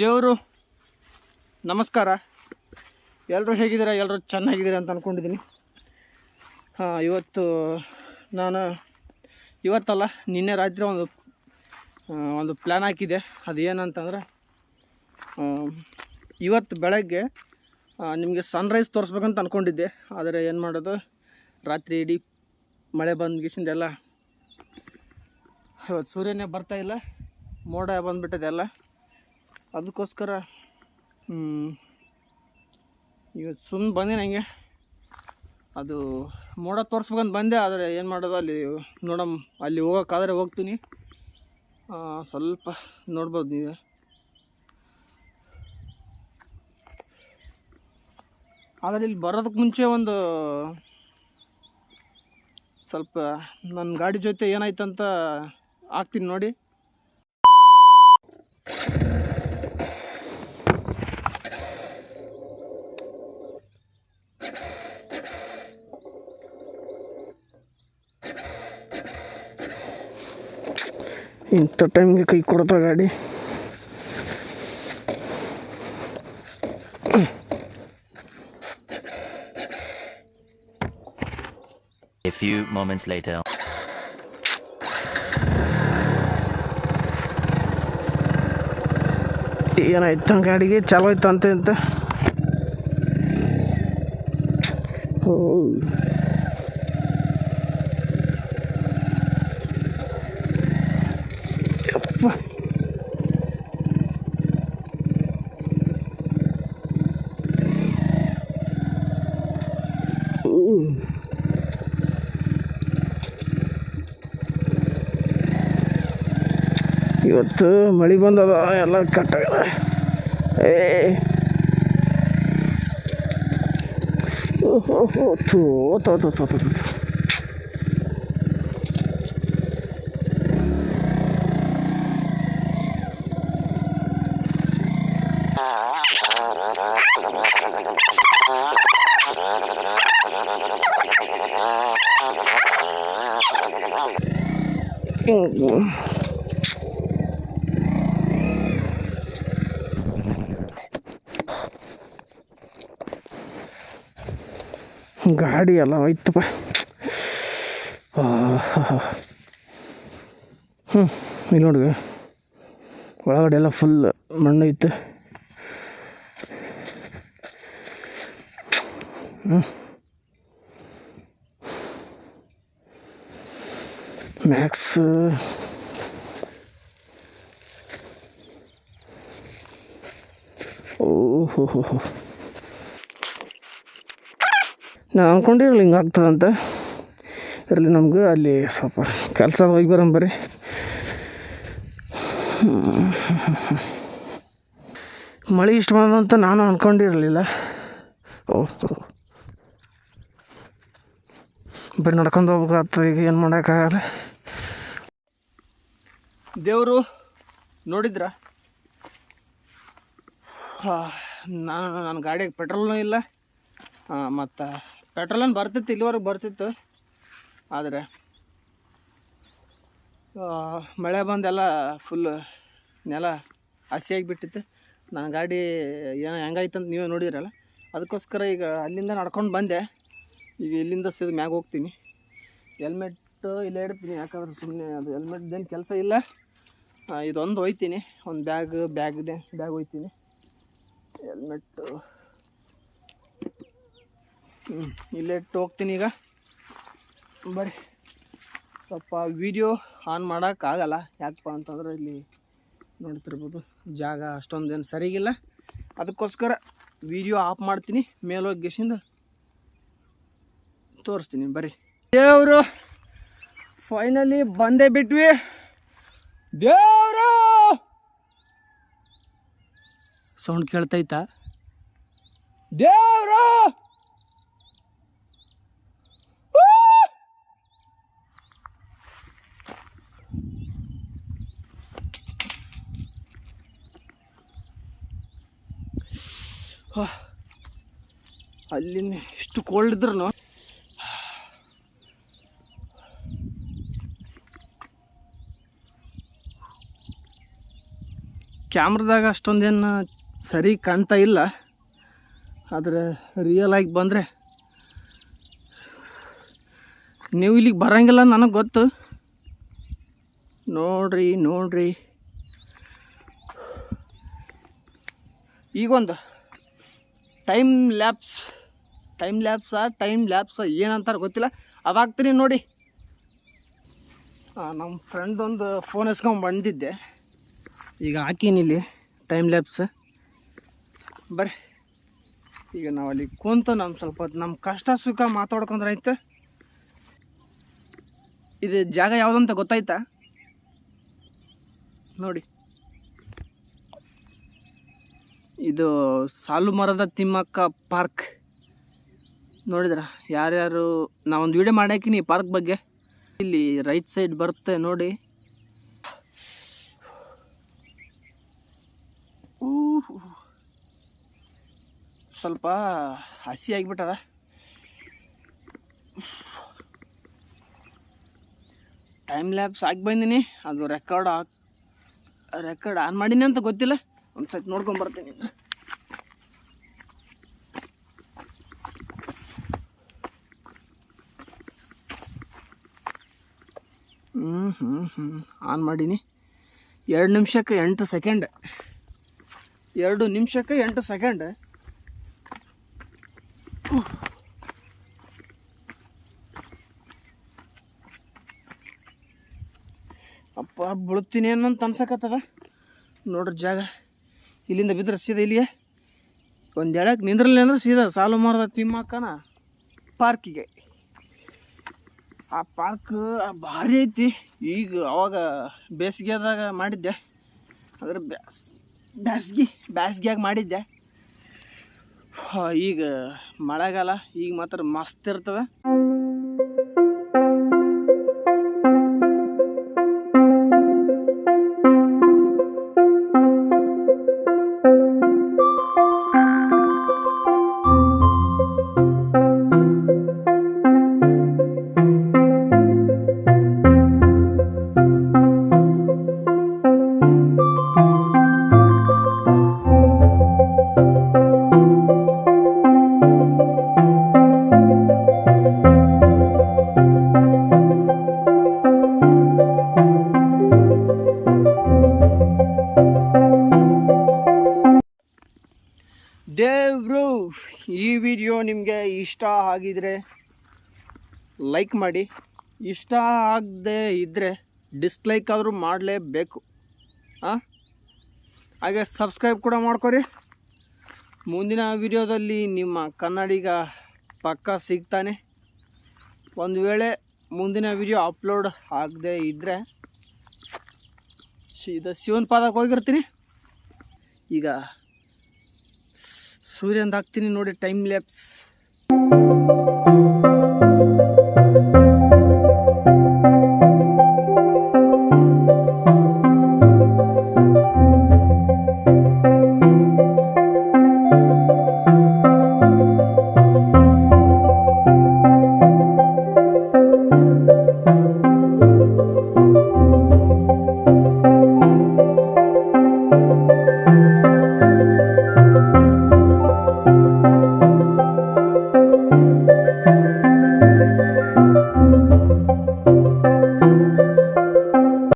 ದೇವರು ನಮಸ್ಕಾರ. ಎಲ್ಲರೂ ಹೇಗಿದ್ದೀರಾ? ಎಲ್ಲರೂ ಚೆನ್ನಾಗಿದ್ದೀರಾ ಅಂತ ಅಂದ್ಕೊಂಡಿದ್ದೀನಿ. ಇವತ್ತಲ್ಲ ನಿನ್ನೆ ರಾತ್ರಿ ಒಂದು ಪ್ಲ್ಯಾನ್ ಹಾಕಿದೆ. ಅದು ಏನಂತಂದ್ರೆ ಇವತ್ತು ಬೆಳಗ್ಗೆ ನಿಮಗೆ ಸನ್ರೈಸ್ ತೋರಿಸ್ಬೇಕಂತ ಅಂದ್ಕೊಂಡಿದ್ದೆ. ಆದರೆ ಏನು ಮಾಡೋದು, ರಾತ್ರಿ ಇಡೀ ಮಳೆ ಬಂದ್ಗಿಸಿಂದೆಲ್ಲ ಇವತ್ತು ಸೂರ್ಯನೇ ಬರ್ತಾಯಿಲ್ಲ, ಮೋಡ ಬಂದುಬಿಟ್ಟದೆ ಎಲ್ಲ. ಅದಕ್ಕೋಸ್ಕರ ಇವತ್ತು ಸುಮ್ಮನೆ ಬಂದೆ. ನನಗೆ ಅದು ಮೋಡ ತೋರಿಸ್ಬೇಕಂತ ಬಂದೆ. ಆದರೆ ಏನು ಮಾಡೋದು, ಅಲ್ಲಿ ಹೋಗೋಕ್ಕಾದ್ರೆ ಹೋಗ್ತೀನಿ. ಸ್ವಲ್ಪ ನೋಡ್ಬೋದು ನೀವು. ಆದರೆ ಇಲ್ಲಿ ಬರೋದಕ್ಕೆ ಮುಂಚೆ ಒಂದು ಸ್ವಲ್ಪ ನನ್ನ ಗಾಡಿ ಜೊತೆ ಏನಾಯ್ತಂತ ಹಾಕ್ತೀನಿ ನೋಡಿ. ಇಂಥ ಟೈಮ್ಗೆ ಕೈ ಕೊಡ್ತಾ ಗಾಡಿ. A few moments later. ಏನಾಯ್ತು ಗಾಡಿಗೆ? ಚಾಲು ಆಯ್ತು ಅಂತ ಇವತ್ತು ಮಳೆ ಬಂದದ, ಎಲ್ಲ ಕಟ್ಟಾಗದ. ಗಾಡಿ ಎಲ್ಲ ಹೋಯ್ತಪ್ಪ. ಇಲ್ಲಿ ನೋಡಿ, ಒಳಗಡೆ ಎಲ್ಲ ಫುಲ್ ಮಣ್ಣು ಐತೆ. ಮ್ಯಾಕ್ಸ್ ನಾನು ಅಂದ್ಕೊಂಡಿರಲಿಲ್ಲ ಹಿಂಗೆ ಆಗ್ತದಂತ. ಇರಲಿ, ನಮ್ಗೆ ಅಲ್ಲಿ ಸ್ವಲ್ಪ ಕೆಲಸ ಹೋಗಿ ಬರೋಂಬರಿ. ಮಳೆ ಇಷ್ಟು ಬಂದಂತ ನಾನು ಅಂದ್ಕೊಂಡಿರಲಿಲ್ಲ. ಬರೀ ನಡ್ಕೊಂಡು ಹೋಗ್ಬೇಕಾಗ್ತದೆ. ಈಗ ಏನು ಮಾಡೋಕ್ಕಾಗಲ್ಲ. ದೇವರು ನೋಡಿದ್ರ, ನನ್ನ ಗಾಡಿಗೆ ಪೆಟ್ರೋಲ್ನೂ ಇಲ್ಲ. ಮತ್ತು ಪೆಟ್ರೋಲನ್ನು ಬರ್ತಿತ್ತು, ಇಲ್ಲಿವರೆಗೆ ಬರ್ತಿತ್ತು. ಆದರೆ ಮಳೆ ಬಂದೆಲ್ಲ ಫುಲ್ ನೆಲ ಹಸಿಯಾಗಿ ಬಿಟ್ಟಿತ್ತು. ನನ್ನ ಗಾಡಿ ಹೆಂಗಾಯ್ತಂತ ನೀವೇ ನೋಡಿದ್ರಲ್ಲ. ಅದಕ್ಕೋಸ್ಕರ ಈಗ ಅಲ್ಲಿಂದ ನಡ್ಕೊಂಡು ಬಂದೆ. ಈಗ ಇಲ್ಲಿಂದ ಸೀದಾ ಮ್ಯಾಗ ಹೋಗ್ತೀನಿ. ಹೆಲ್ಮೆಟ್ಟು ಇಲ್ಲೇ ಇಡ್ತೀನಿ, ಯಾಕಂದ್ರೆ ಸುಮ್ಮನೆ ಅದು ಹೆಲ್ಮೆಟ್ದೇನು ಕೆಲಸ ಇಲ್ಲ. ಇದೊಂದು ಒಯ್ತೀನಿ, ಒಂದು ಬ್ಯಾಗ್ ಒಯ್ತೀನಿ. ಹೆಲ್ಮೆಟ್ಟು ಇಲ್ಲೇ ಇಟ್ಟು ಹೋಗ್ತೀನಿ. ಈಗ ಬರೀ ಸ್ವಲ್ಪ ವೀಡಿಯೋ ಆನ್ ಮಾಡೋಕ್ಕಾಗಲ್ಲ. ಯಾಕಪ್ಪ ಅಂತಂದ್ರೆ ಇಲ್ಲಿ ನೋಡ್ತಿರ್ಬೋದು, ಜಾಗ ಅಷ್ಟೊಂದೇನು ಸರಿಗಿಲ್ಲ. ಅದಕ್ಕೋಸ್ಕರ ವೀಡಿಯೋ ಆಫ್ ಮಾಡ್ತೀನಿ, ಮೇಲೋಗಿ ಗೆಸಿಂದ ತೋರಿಸ್ತೀನಿ. ಬರ್ರಿ. ದೇವರು ಫೈನಲಿ ಬಂದೇ ಬಿಟ್ವಿ. ದೇವರು ಸೌಂಡ್ ಕೇಳ್ತೈತಾ? ದೇವರು ಅಲ್ಲಿನ ಇಷ್ಟು ಕೋಲ್ಡ್ ಇದ್ರೂ ಕ್ಯಾಮ್ರದಾಗ ಅಷ್ಟೊಂದೇನು ಸರಿ ಕಾಣ್ತಾ ಇಲ್ಲ, ಆದರೆ ರಿಯಲ್ ಆಗಿ ಬಂದರೆ ನೀವು ಇಲ್ಲಿಗೆ ಬರೋಂಗಿಲ್ಲ ನನಗೆ ಗೊತ್ತು. ನೋಡ್ರಿ ಈಗೊಂದು ಟೈಮ್ ಲ್ಯಾಪ್ಸ ಏನಂತಾರೆ ಗೊತ್ತಿಲ್ಲ, ಅದಾಗ್ತೀನಿ ನೋಡಿ. ನಮ್ಮ ಫ್ರೆಂಡೊಂದು ಫೋನ್ ಎಸ್ಕೊಂಡು ಬಂದಿದ್ದೆ, ಈಗ ಹಾಕೀನಿಲ್ಲಿ ಟೈಮ್ ಲ್ಯಾಪ್ಸ್. ಬರ್ರಿ ಈಗ ನಾವು ಅಲ್ಲಿ ಕುಂತು ಸ್ವಲ್ಪ ಹೊತ್ತು ನಮ್ಮ ಕಷ್ಟ ಸುಖ ಮಾತಾಡ್ಕೊಂಡ್ರೆ ಆಯ್ತು. ಇದು ಜಾಗ ಯಾವುದಂತ ಗೊತ್ತಾಯ್ತಾ? ನೋಡಿ, ಇದು ಸಾಲುಮರದ ತಿಮ್ಮಕ್ಕ ಪಾರ್ಕ್. ನೋಡಿದ್ರ ಯಾರ್ಯಾರು ನಾವೊಂದು ವಿಡಿಯೋ ಮಾಡಾಕಿನಿ ಈ ಪಾರ್ಕ್ ಬಗ್ಗೆ. ಇಲ್ಲಿ ರೈಟ್ ಸೈಡ್ ಬರುತ್ತೆ ನೋಡಿ. ಸ್ವಲ್ಪ ಹಸಿ ಆಗಿಬಿಟ್ಟದ. ಟೈಮ್ ಲ್ಯಾಪ್ಸ್ ಹಾಕಿ ಬಂದೀನಿ, ಅದು ರೆಕಾರ್ಡ್ ಆನ್ ಮಾಡೀನಿ ಅಂತ ಗೊತ್ತಿಲ್ಲ. ಒಂದು ಸತಿ ನೋಡ್ಕೊಂಬರ್ತೀನಿ. ಆನ್ ಮಾಡೀನಿ. 2 ನಿಮಿಷಕ್ಕೆ 8 ಸೆಕೆಂಡ್. 2 ನಿಮಿಷಕ್ಕೆ 8 ಸೆಕೆಂಡ್. ಅಪ್ಪ ಬೀಳ್ತೀನಿ ಅನ್ನೋಂತ ಅನ್ಸಕತ್ತದ. ನೋಡ್ರಿ ಜಾಗ ಇಲ್ಲಿಂದ ಬಿದ್ದರೆ ಸೀದಾ ಇಲ್ಲಿಯೇ ಒಂದು ಎಳಕ್ಕೆ ನಿಂದ್ರಲಿ ಅಂದ್ರೆ ಸೀದಾ ಸಾಲುಮರದ ತಿಮ್ಮಕ್ಕನ ಪಾರ್ಕಿಗೆ. ಆ ಪಾರ್ಕ್ ಭಾರಿ ಐತಿ. ಈಗ ಅವಾಗ ಬೇಸಿಗೆದಾಗ ಮಾಡಿದ್ದೆ, ಅಂದ್ರೆ ಬ್ಯಾಸ್ಗ್ಯಾಗ ಮಾಡಿದ್ದೆ. ಈಗ ಮಳೆಗಾಲ, ಈಗ ಮಾತ್ರ ಮಸ್ತ್ ಇರ್ತದೆ. ದೇವ್ರು, ಈ ವಿಡಿಯೋ ನಿಮಗೆ ಇಷ್ಟ ಆಗಿದರೆ ಲೈಕ್ ಮಾಡಿ, ಇಷ್ಟ ಆಗದೆ ಇದ್ದರೆ ಡಿಸ್ಲೈಕ್ ಆದರೂ ಮಾಡಲೇಬೇಕು. ಹಾಗೆ ಸಬ್ಸ್ಕ್ರೈಬ್ ಕೂಡ ಮಾಡ್ಕೊರಿ. ಮುಂದಿನ ವಿಡಿಯೋದಲ್ಲಿ ನಿಮ್ಮ ಕನ್ನಡಿಗ ಪಕ್ಕ ಸಿಗ್ತಾನೆ. ಒಂದು ವೇಳೆ ಮುಂದಿನ ವಿಡಿಯೋ ಅಪ್ಲೋಡ್ ಆಗದೆ ಇದ್ದರೆ ಶಿವನ ಪಾದಕ್ಕೆ ಹೋಗಿರ್ತೀನಿ. ಈಗ ಸೂರ್ಯಂದು ಹಾಕ್ತೀನಿ ನೋಡಿ ಟೈಮ್ ಲ್ಯಾಪ್ಸ್.